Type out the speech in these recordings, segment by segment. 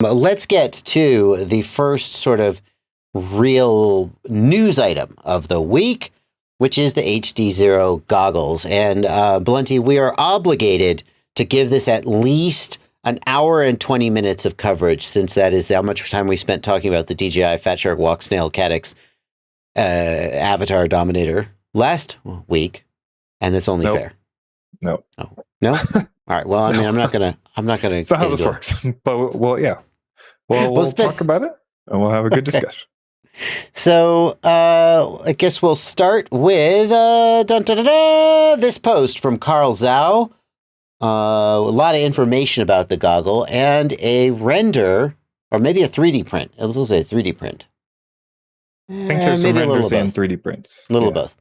Let's get to the first sort of real news item of the week, which is the HDZero goggles. And Blunty, we are obligated to give this at least an hour and 20 minutes of coverage, since that is how much time we spent talking about the DJI Fat Shark Walk Snail Caddx Avatar Dominator last week, and it's only fair. No. Oh, no? All right. Well, I mean, I'm not gonna. That's not how this works. But yeah. Well, we'll talk about it, and we'll have a good discussion. So, I guess we'll start with this post from Carl Zhao. A lot of information about the goggle and a render, or maybe a 3D print. It looks like a 3D print. I think there's some renders and 3D prints. A little of both.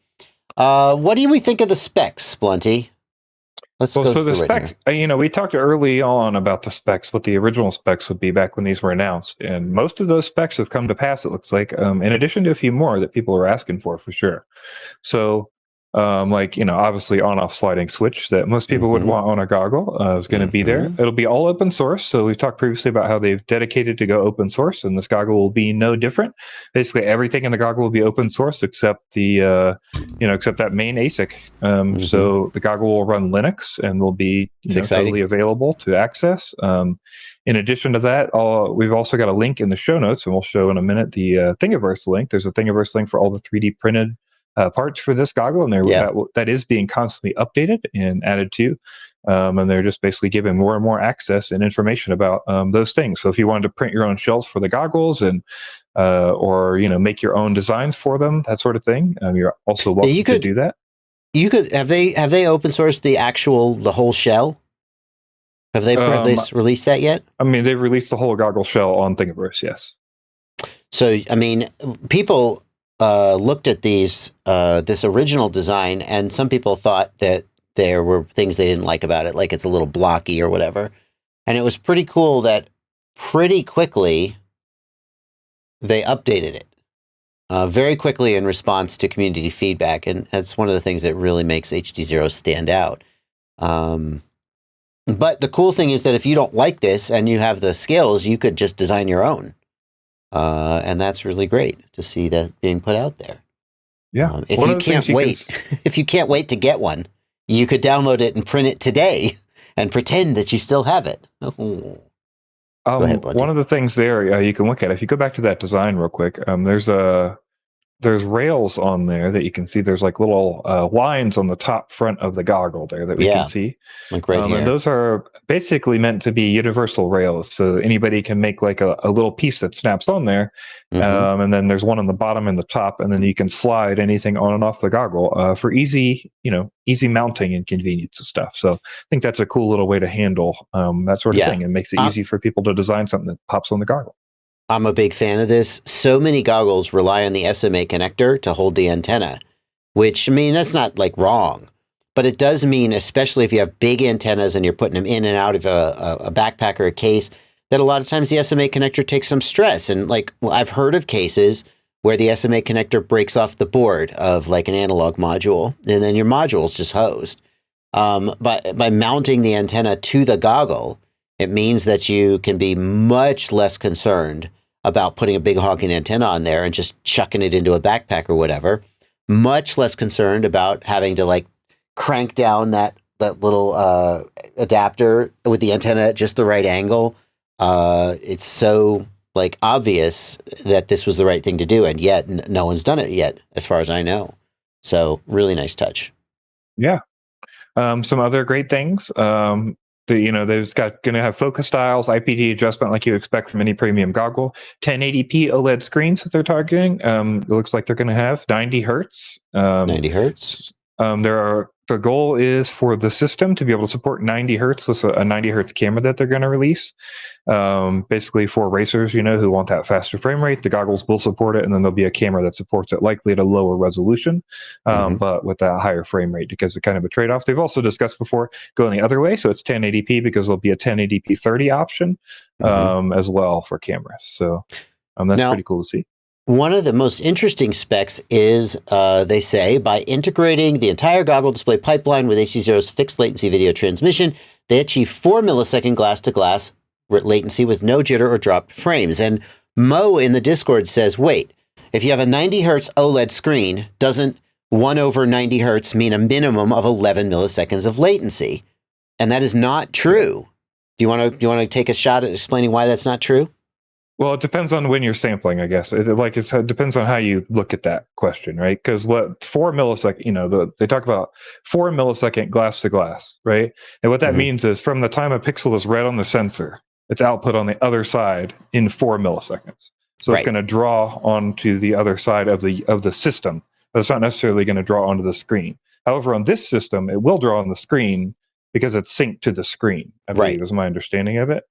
What do we think of the specs, Blunty? So the specs, we talked early on about the specs, what the original specs would be back when these were announced. And most of those specs have come to pass, it looks like, in addition to a few more that people are asking for sure. So, obviously on-off sliding switch that most people would want on a goggle is going to be there. It'll be all open source. So we've talked previously about how they've dedicated to go open source, and this goggle will be no different. Basically, everything in the goggle will be open source except the, except that main ASIC. So the goggle will run Linux and will be totally available to access. In addition to that, we've also got a link in the show notes, and we'll show in a minute the Thingiverse link. There's a Thingiverse link for all the 3D printed parts for this goggle, and that is being constantly updated and added to, and they're just basically giving more and more access and information about those things. So if you wanted to print your own shells for the goggles and or make your own designs for them, that sort of thing, you're also welcome to do that. You could have they open sourced the whole shell? Have they released that yet? I mean, they've released the whole goggle shell on Thingiverse, yes. So I mean, people looked at this original design, and some people thought that there were things they didn't like about it, like it's a little blocky or whatever. And it was pretty cool that pretty quickly they updated it very quickly in response to community feedback, and that's one of the things that really makes HDZero stand out. But the cool thing is that if you don't like this and you have the skills, you could just design your own. And that's really great to see that being put out there. Yeah. If you can't wait to get one, you could download it and print it today and pretend that you still have it. Go ahead, one of the things there you can look at, if you go back to that design real quick, there's rails on there that you can see. There's like little lines on the top front of the goggle there that we can see. Like right here. And those are basically meant to be universal rails. So anybody can make like a little piece that snaps on there. And then there's one on the bottom and the top. And then you can slide anything on and off the goggle for easy mounting and convenience and stuff. So I think that's a cool little way to handle that sort of thing. It makes it easy for people to design something that pops on the goggle. I'm a big fan of this. So many goggles rely on the SMA connector to hold the antenna, which, I mean, that's not like wrong, but it does mean, especially if you have big antennas and you're putting them in and out of a backpack or a case, that a lot of times the SMA connector takes some stress. And I've heard of cases where the SMA connector breaks off the board of like an analog module, and then your module's just hosed. By mounting the antenna to the goggle, it means that you can be much less concerned about putting a big honking antenna on there and just chucking it into a backpack or whatever. Much less concerned about having to like crank down that little adapter with the antenna at just the right angle. It's so like obvious that this was the right thing to do, and yet no one's done it yet, as far as I know. So really nice touch. Yeah. Some other great things. There's going to have focus styles, IPD adjustment like you expect from any premium goggle, 1080p OLED screens that they're targeting. It looks like they're going to have 90 hertz. 90 hertz. The goal is for the system to be able to support 90 hertz with a 90 hertz camera that they're going to release. Basically for racers, who want that faster frame rate, the goggles will support it, and then there'll be a camera that supports it, likely at a lower resolution, but with that higher frame rate, because it's kind of a trade-off. They've also discussed before going the other way, so it's 1080p because there'll be a 1080p 30 option as well for cameras. So that's pretty cool to see. One of the most interesting specs is, they say, by integrating the entire goggle display pipeline with HDZero's fixed latency video transmission, they achieve 4 millisecond glass-to-glass latency with no jitter or dropped frames. And Mo in the Discord says, wait, if you have a 90 hertz OLED screen, doesn't 1 over 90 hertz mean a minimum of 11 milliseconds of latency? And that is not true. Do you want to take a shot at explaining why that's not true? Well, it depends on when you're sampling, I guess. It depends on how you look at that question, right? Because 4 millisecond, they talk about 4 millisecond glass to glass, right? And what that means is from the time a pixel is read on the sensor, it's output on the other side in 4 milliseconds. So it's going to draw onto the other side of the system, but it's not necessarily going to draw onto the screen. However, on this system, it will draw on the screen because it's synced to the screen, I believe, is my understanding of it.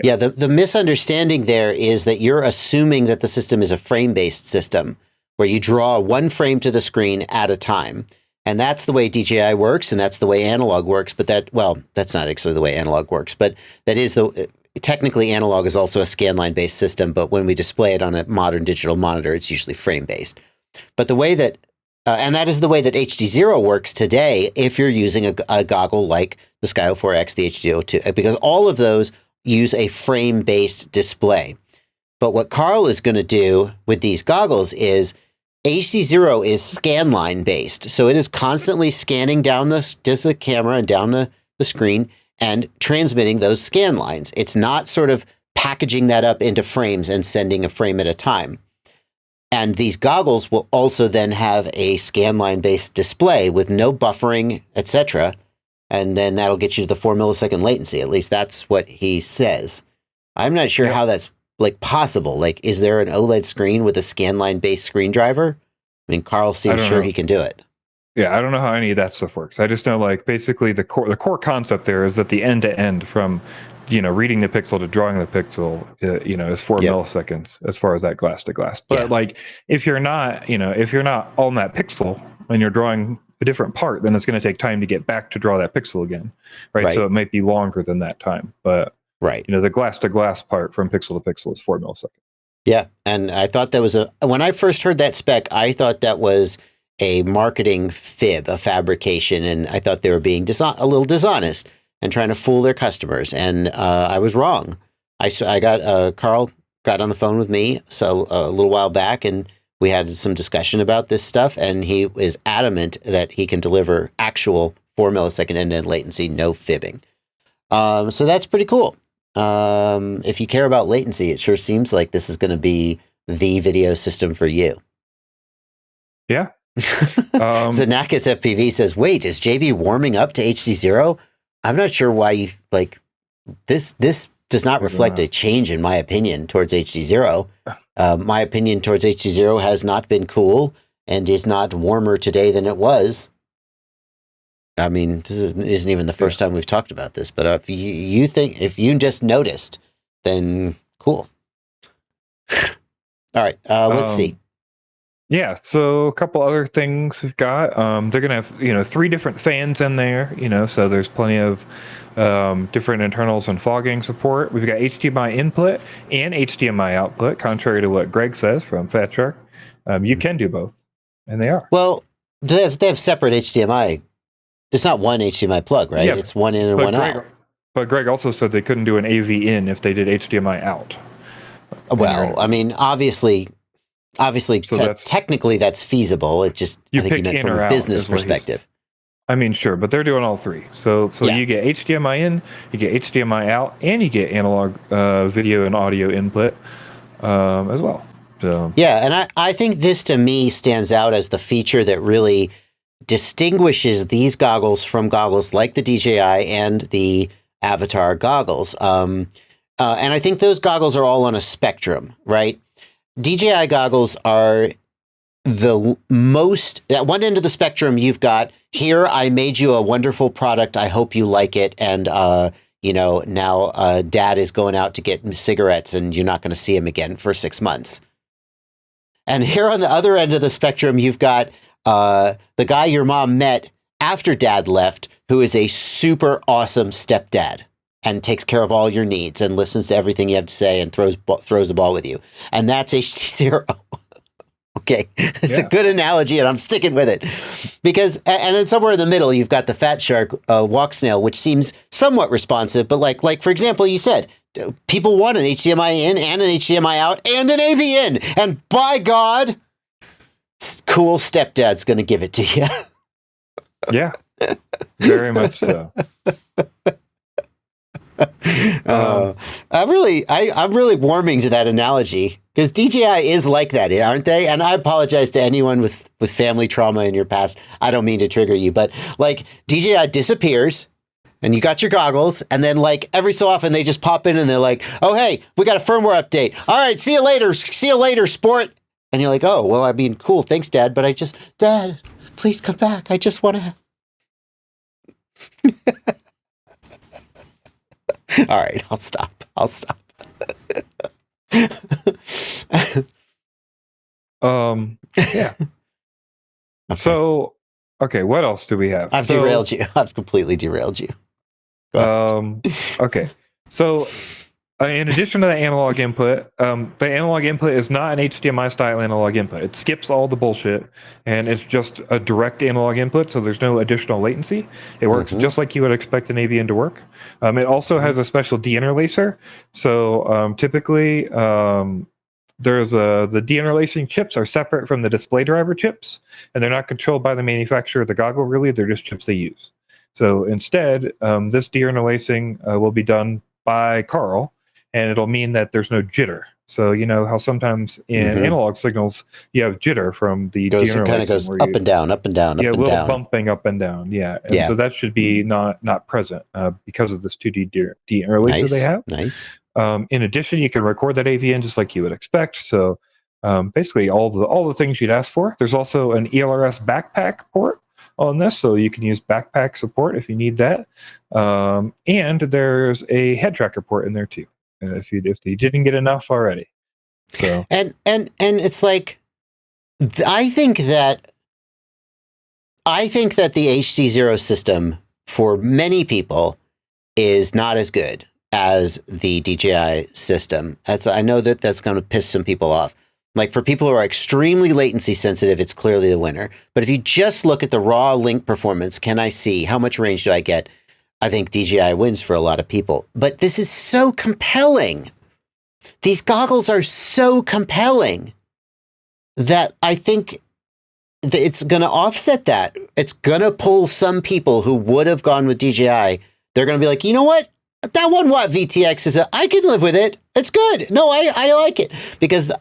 Yeah, the misunderstanding there is that you're assuming that the system is a frame-based system where you draw one frame to the screen at a time. And that's the way DJI works, and that's the way analog works. But that's not actually the way analog works. But that is technically analog is also a scanline-based system. But when we display it on a modern digital monitor, it's usually frame-based. But the way that, and that is the way that HDZero works today if you're using a goggle like the Sky 04X, the HDO2, because all of those use a frame-based display. But what Carl is going to do with these goggles is HDZero is scanline based. So it is constantly scanning down the camera and down the screen and transmitting those scan lines. It's not sort of packaging that up into frames and sending a frame at a time. And these goggles will also then have a scanline based display with no buffering, etc. And then that'll get you to the 4 millisecond latency. At least that's what he says. I'm not sure how that's possible. Like, is there an OLED screen with a scanline based screen driver? I mean, Carl seems sure he can do it. Yeah, I don't know how any of that stuff works. I just know basically the core concept there is that the end to end from reading the pixel to drawing the pixel, is 4 milliseconds as far as that glass to glass. But if you're not on that pixel and you're drawing a different part, then it's going to take time to get back to draw that pixel again, right? So it might be longer than that time, but the glass to glass part from pixel to pixel is 4 milliseconds. Yeah, and I thought that was when I first heard that spec, I thought that was a marketing fib, a fabrication, and I thought they were being a little dishonest and trying to fool their customers, and I was wrong. Carl got on the phone with me a little while back, and we had some discussion about this stuff, and he is adamant that he can deliver actual 4 millisecond end-to-end latency, no fibbing. So that's pretty cool. If you care about latency, it sure seems like this is going to be the video system for you. Yeah. Zanakis FPV says, wait, is JB warming up to HDZero? I'm not sure why you this does not reflect a change in my opinion towards HDZero. My opinion towards HDZero has not been cool and is not warmer today than it was. I mean, this isn't even the first time we've talked about this, but if you just noticed, then cool. All right, let's see. Yeah, so a couple other things we've got. They're going to have, 3 different fans in there, so there's plenty of different internals and fogging support. We've got HDMI input and HDMI output, contrary to what Greg says from Fat Shark. You can do both, and they are. Well, they have separate HDMI. It's not one HDMI plug, right? Yeah, it's one in and one out. But Greg also said they couldn't do an AV in if they did HDMI out. Well, I mean, obviously, technically that's feasible. It just, I think you meant from a business perspective. I mean, sure, but they're doing all 3. So you get HDMI in, you get HDMI out, and you get analog video and audio input as well. So yeah, and I think this to me stands out as the feature that really distinguishes these goggles from goggles like the DJI and the Avatar goggles. And I think those goggles are all on a spectrum, right? DJI goggles are the most, at one end of the spectrum, you've got, here, I made you a wonderful product. I hope you like it. And, now dad is going out to get cigarettes and you're not going to see him again for 6 months. And here on the other end of the spectrum, you've got the guy your mom met after dad left, who is a super awesome stepdad and takes care of all your needs and listens to everything you have to say and throws the ball with you. And that's HDZero. Okay, it's a good analogy, and I'm sticking with it. Because, and then somewhere in the middle, you've got the Fat Shark walk snail, which seems somewhat responsive, but like for example, you said, people want an HDMI in and an HDMI out and an AV in. And by God, cool stepdad's going to give it to you. Yeah, very much so. I'm really warming to that analogy because DJI is like that, aren't they? And I apologize to anyone with family trauma in your past. I don't mean to trigger you, but like DJI disappears and you got your goggles and then like every so often they just pop in and they're like, oh, hey, we got a firmware update. All right, see you later, sport. And you're like, oh, well, I mean, cool. Thanks, Dad. But Dad, please come back. I just want to. All right, I'll stop. Yeah. Okay. So, okay, what else do we have? I've derailed you. I've completely derailed you. Okay. So, in addition to the analog input, the analog input is not an HDMI style analog input. It skips all the bullshit, and it's just a direct analog input, so there's no additional latency. It works just like you would expect an AVN to work. It also has a special deinterlacer. So typically, there's the deinterlacing chips are separate from the display driver chips, and they're not controlled by the manufacturer of the goggle, really. They're just chips they use. So instead, this deinterlacing will be done by Carl, and it'll mean that there's no jitter. So you know how sometimes in analog signals you have jitter from the deinterlacing. It kind of goes up and down, up and down, up and down. Yeah, a little bumping up and down. Yeah, and so that should be not present because of this 2D deinterlacer they have. Nice. In addition, you can record that AVN just like you would expect. So basically, all the things you'd ask for. There's also an ELRS backpack port on this, so you can use backpack support if you need that. And there's a head tracker port in there too, if you didn't get enough already. So and it's like, I think that the HDZero system for many people is not as good as the DJI system. I know that's going to piss some people off. Like for people who are extremely latency sensitive, it's clearly the winner. But if you just look at the raw link performance, can I see how much range do I get? I think DJI wins for a lot of people. But this is so compelling. These goggles are so compelling that I think that it's going to offset that. It's going to pull some people who would have gone with DJI. They're going to be like, you know what? That 1 watt VTX I can live with it. It's good. No, I like it because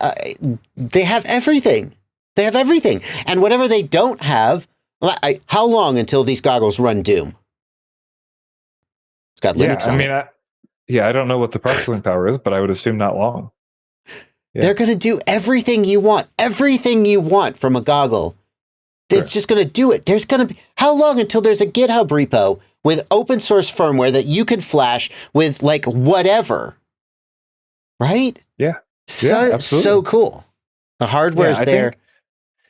they have everything. They have everything. And whatever they don't have, how long until these goggles run Doom? It's got Linux on it. I don't know what the processing power is, but I would assume not long. Yeah. They're going to do everything you want from a goggle. It's just going to do it. There's going to be, how long until there's a GitHub repo with open source firmware that you can flash with like whatever, right? Yeah. So cool. The hardware is there.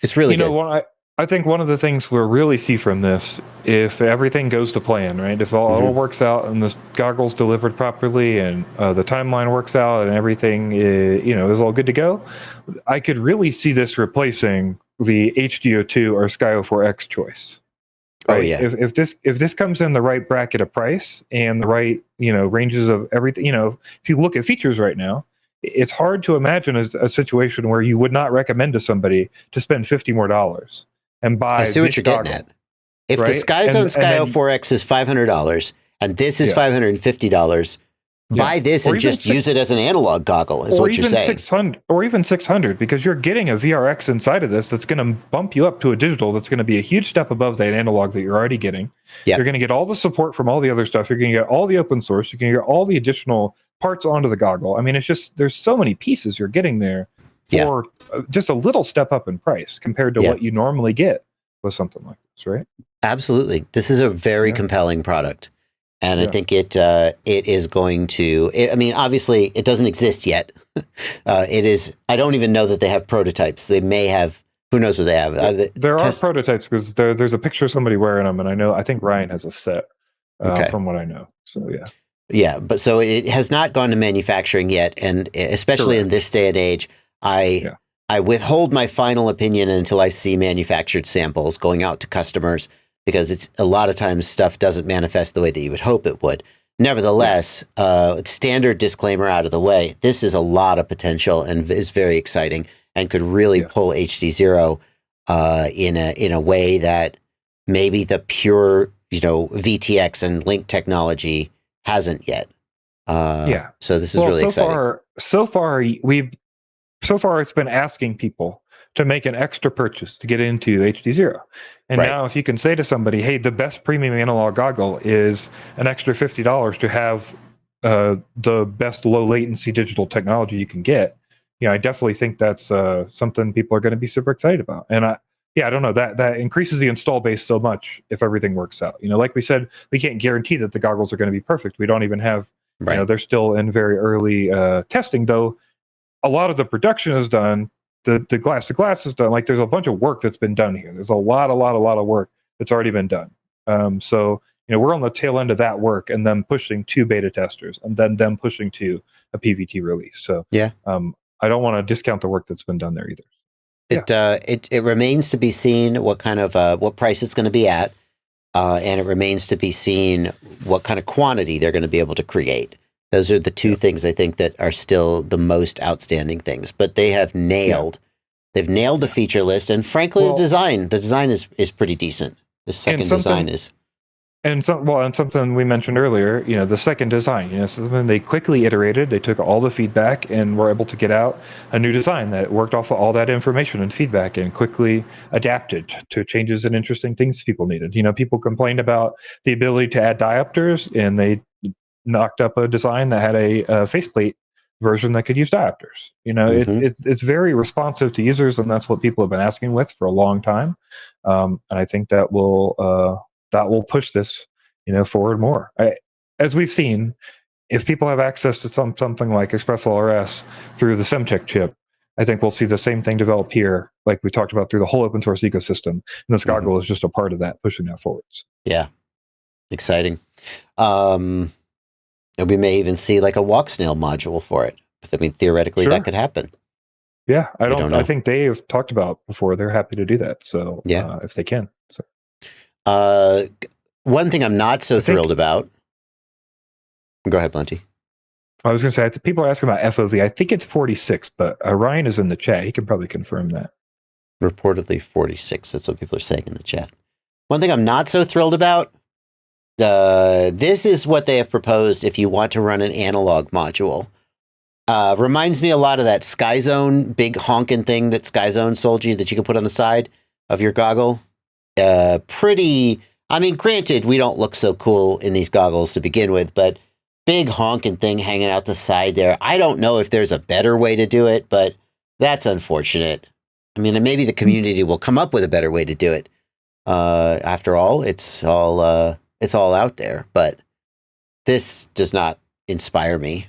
It's really good. I think one of the things we'll really see from this, if everything goes to plan, right? If all works out and the goggles delivered properly and the timeline works out and everything is all good to go, I could really see this replacing the HDO2 or Sky04X choice. Right? Oh yeah. If this comes in the right bracket of price and the right ranges of everything, if you look at features right now, it's hard to imagine a situation where you would not recommend to somebody to spend $50 more and buy. I see what you're getting at. If the SkyZone Sky04X is $500 and this is $550, buy this and just use it as an analog goggle, is what you're saying. Or even 600, because you're getting a VRX inside of this that's going to bump you up to a digital that's going to be a huge step above that analog that you're already getting. Yep. You're going to get all the support from all the other stuff. You're going to get all the open source. You're going to get all the additional parts onto the goggle. I mean, it's just, there's so many pieces you're getting there for just a little step up in price compared to what you normally get with something like this, right? Absolutely. This is a very compelling product. And I think it is going to, I mean, obviously it doesn't exist yet. It is, I don't even know that they have prototypes. They may have, who knows what they have. There are prototypes because there's a picture of somebody wearing them. And I think Ryan has a set from what I know. So yeah. Yeah. But so it has not gone to manufacturing yet. And especially in this day and age, I withhold my final opinion until I see manufactured samples going out to customers, because it's a lot of times stuff doesn't manifest the way that you would hope it would. Nevertheless, standard disclaimer out of the way, this is a lot of potential and is very exciting and could really pull HDZero in a way that maybe the pure, VTX and link technology hasn't yet. So this is really exciting. So far it's been asking people to make an extra purchase to get into HDZero. And now if you can say to somebody, hey, the best premium analog goggle is an extra $50 to have the best low latency digital technology you can get, I definitely think that's something people are going to be super excited about. And I don't know, that increases the install base so much if everything works out. Like we said, we can't guarantee that the goggles are going to be perfect. We don't even have, they're still in very early testing, though. A lot of the production is done. The glass to glass is done. Like, there's a bunch of work that's been done here. There's a lot of work that's already been done. So we're on the tail end of that work, and then pushing to beta testers, and then them pushing to a PVT release. So I don't want to discount the work that's been done there either. It remains to be seen what kind of what price it's going to be at, and it remains to be seen what kind of quantity they're going to be able to create. Those are the two things I think that are still the most outstanding things. But they have nailed, they've nailed the feature list, and frankly, the design is pretty decent. The second design is. And something we mentioned earlier, the second design, something they quickly iterated. They took all the feedback and were able to get out a new design that worked off of all that information and feedback and quickly adapted to changes and interesting things people needed. People complained about the ability to add diopters, and they knocked up a design that had a faceplate version that could use diopters. It's very responsive to users, and that's what people have been asking with for a long time. And I think that will push this, forward more. As we've seen, if people have access to something like ExpressLRS through the Semtech chip, I think we'll see the same thing develop here, like we talked about, through the whole open source ecosystem. And this goggle is just a part of that, pushing that forwards. Yeah, exciting. And we may even see like a walk snail module for it. I mean, theoretically, that could happen. Yeah, I think they have talked about before. They're happy to do that. So if they can. So. One thing I'm not so thrilled about. Go ahead, Blunty. I was going to say, people are asking about FOV. I think it's 46, but Ryan is in the chat. He can probably confirm that. Reportedly 46. That's what people are saying in the chat. One thing I'm not so thrilled about. This is what they have proposed if you want to run an analog module. Reminds me a lot of that SkyZone big honking thing that SkyZone sold you that you can put on the side of your goggle. I mean, granted, we don't look so cool in these goggles to begin with, but big honking thing hanging out the side there. I don't know if there's a better way to do it, but that's unfortunate. I mean, maybe the community will come up with a better way to do it. After all, it's all out there, but this does not inspire me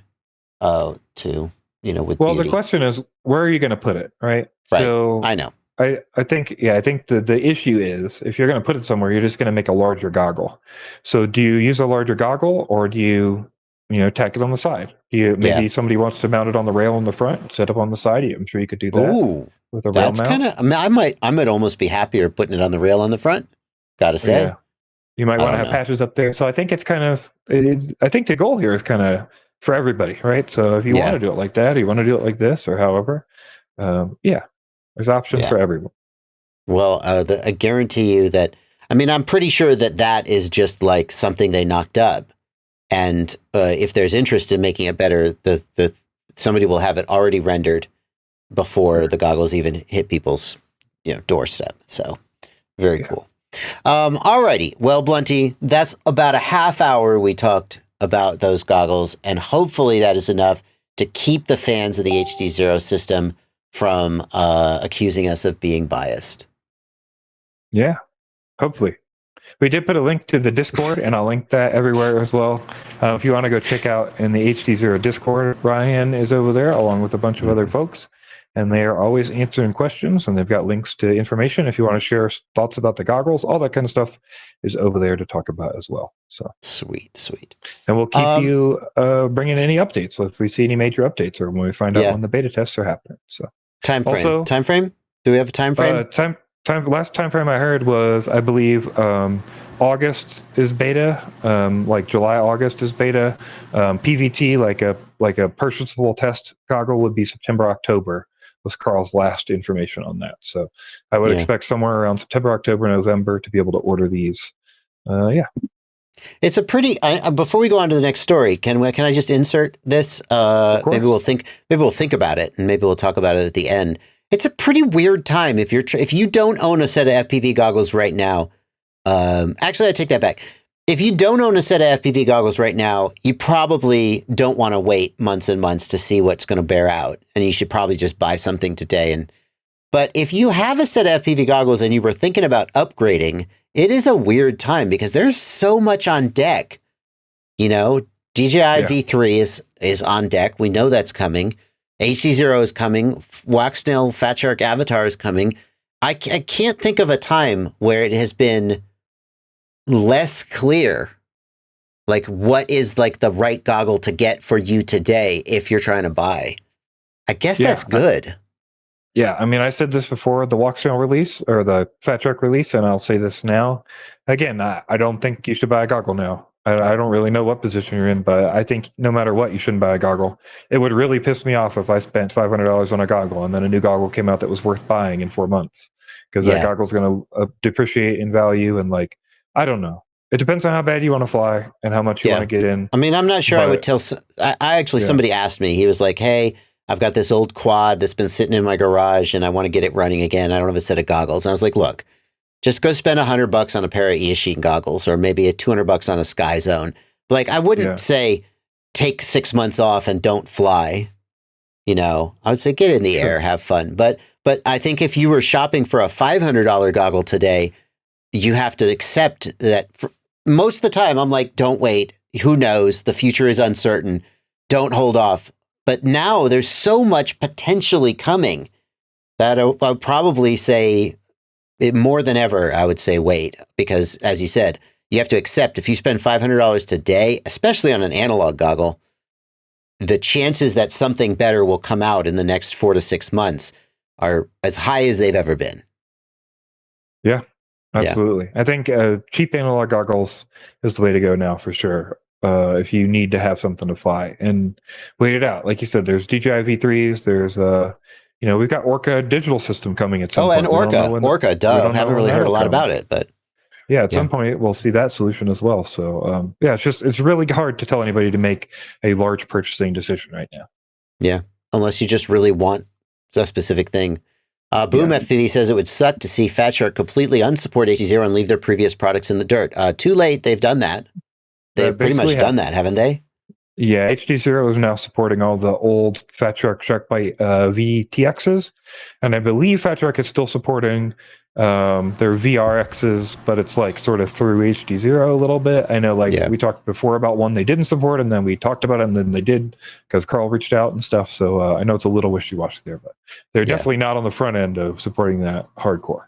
with beauty. The question is, where are you going to put it, right? So I know. I think the issue is, if you're going to put it somewhere, you're just going to make a larger goggle. So do you use a larger goggle, or do you tack it on the side? Maybe somebody wants to mount it on the rail in the front, set up on the side. I'm sure you could do that. Ooh, with a rail mount. I might almost be happier putting it on the rail on the front. Gotta say. Yeah. You might want to have patches up there. So I think I think the goal here is kind of for everybody, right? So if you want to do it like that, or you want to do it like this, or however, there's options for everyone. Well, I guarantee you that, I'm pretty sure that is just like something they knocked up. And if there's interest in making it better, somebody will have it already rendered before the goggles even hit people's doorstep. So very cool. Alrighty. Well, Blunty, that's about a half hour we talked about those goggles, and hopefully that is enough to keep the fans of the HDZero system from accusing us of being biased. Yeah, hopefully. We did put a link to the Discord, and I'll link that everywhere as well. If you want to go check out in the HDZero Discord, Ryan is over there along with a bunch of other folks, and they are always answering questions, and they've got links to information. If you want to share thoughts about the goggles, all that kind of stuff is over there to talk about as well. So sweet. And we'll keep you bringing any updates. So if we see any major updates, or when we find out when the beta tests are happening. So time frame. Do we have a time frame? Last time frame I heard was, I believe, August is beta, like July, August is beta. PVT, like a purchasable test goggle, would be September, October. Was Carl's last information on that. So I would expect somewhere around September, October, November to be able to order these. Yeah. It's a pretty. Before we go on to the next story, can I just insert this? Maybe we'll think about it, and maybe we'll talk about it at the end. It's a pretty weird time if you don't own a set of FPV goggles right now. Actually, I take that back. If you don't own a set of FPV goggles right now, you probably don't want to wait months and months to see what's going to bear out, and you should probably just buy something today. But if you have a set of FPV goggles and you were thinking about upgrading, it is a weird time because there's so much on deck. You know, DJI V3 is on deck. We know that's coming. HDZero is coming. Waxnail Fat Shark Avatar is coming. I can't think of a time where it has been less clear, like what is like the right goggle to get for you today if you're trying to buy. I guess that's good. Yeah, I mean, I said this before the Waxnail release or the Fat Shark release, and I'll say this now. Again, I don't think you should buy a goggle now. I don't really know what position you're in, but I think no matter what, you shouldn't buy a goggle. It would really piss me off if I spent $500 on a goggle and then a new goggle came out that was worth buying in 4 months, because that goggle's going to depreciate in value. And like, I don't know. It depends on how bad you want to fly and how much you want to get in. I mean, I'm not sure I would tell. I actually, somebody asked me, he was like, hey, I've got this old quad that's been sitting in my garage and I want to get it running again. I don't have a set of goggles. And I was like, look, just go spend $100 on a pair of Eachine goggles, or maybe a $200 on a Sky Zone. Like, I wouldn't say take 6 months off and don't fly. You know, I would say get in the air, have fun. But I think if you were shopping for a $500 goggle today, you have to accept that most of the time I'm like, don't wait. Who knows? The future is uncertain. Don't hold off. But now there's so much potentially coming that I would probably say more than ever, I would say wait, because as you said, you have to accept if you spend $500 today, especially on an analog goggle, the chances that something better will come out in the next 4 to 6 months are as high as they've ever been. Yeah, absolutely. I think cheap analog goggles is the way to go now for sure. If you need to have something to fly and wait it out. Like you said, there's DJI V3s, there's we've got Orca digital system coming at some point. Oh, and Orca, duh. Haven't really heard a lot about it, but at some point we'll see that solution as well. So it's really hard to tell anybody to make a large purchasing decision right now. Yeah, unless you just really want a specific thing. Boom FPV says it would suck to see Fat Shark completely unsupport HDZero and leave their previous products in the dirt. Too late, they've done that. They've pretty much done that, haven't they? Yeah, HDZero is now supporting all the old Fat Shark Sharkbite VTXs, and I believe Fat Shark is still supporting their VRXs, but it's like sort of through HDZero a little bit. I know, we talked before about one they didn't support, and then we talked about it, and then they did because Carl reached out and stuff. So I know it's a little wishy-washy there, but they're definitely not on the front end of supporting that hardcore.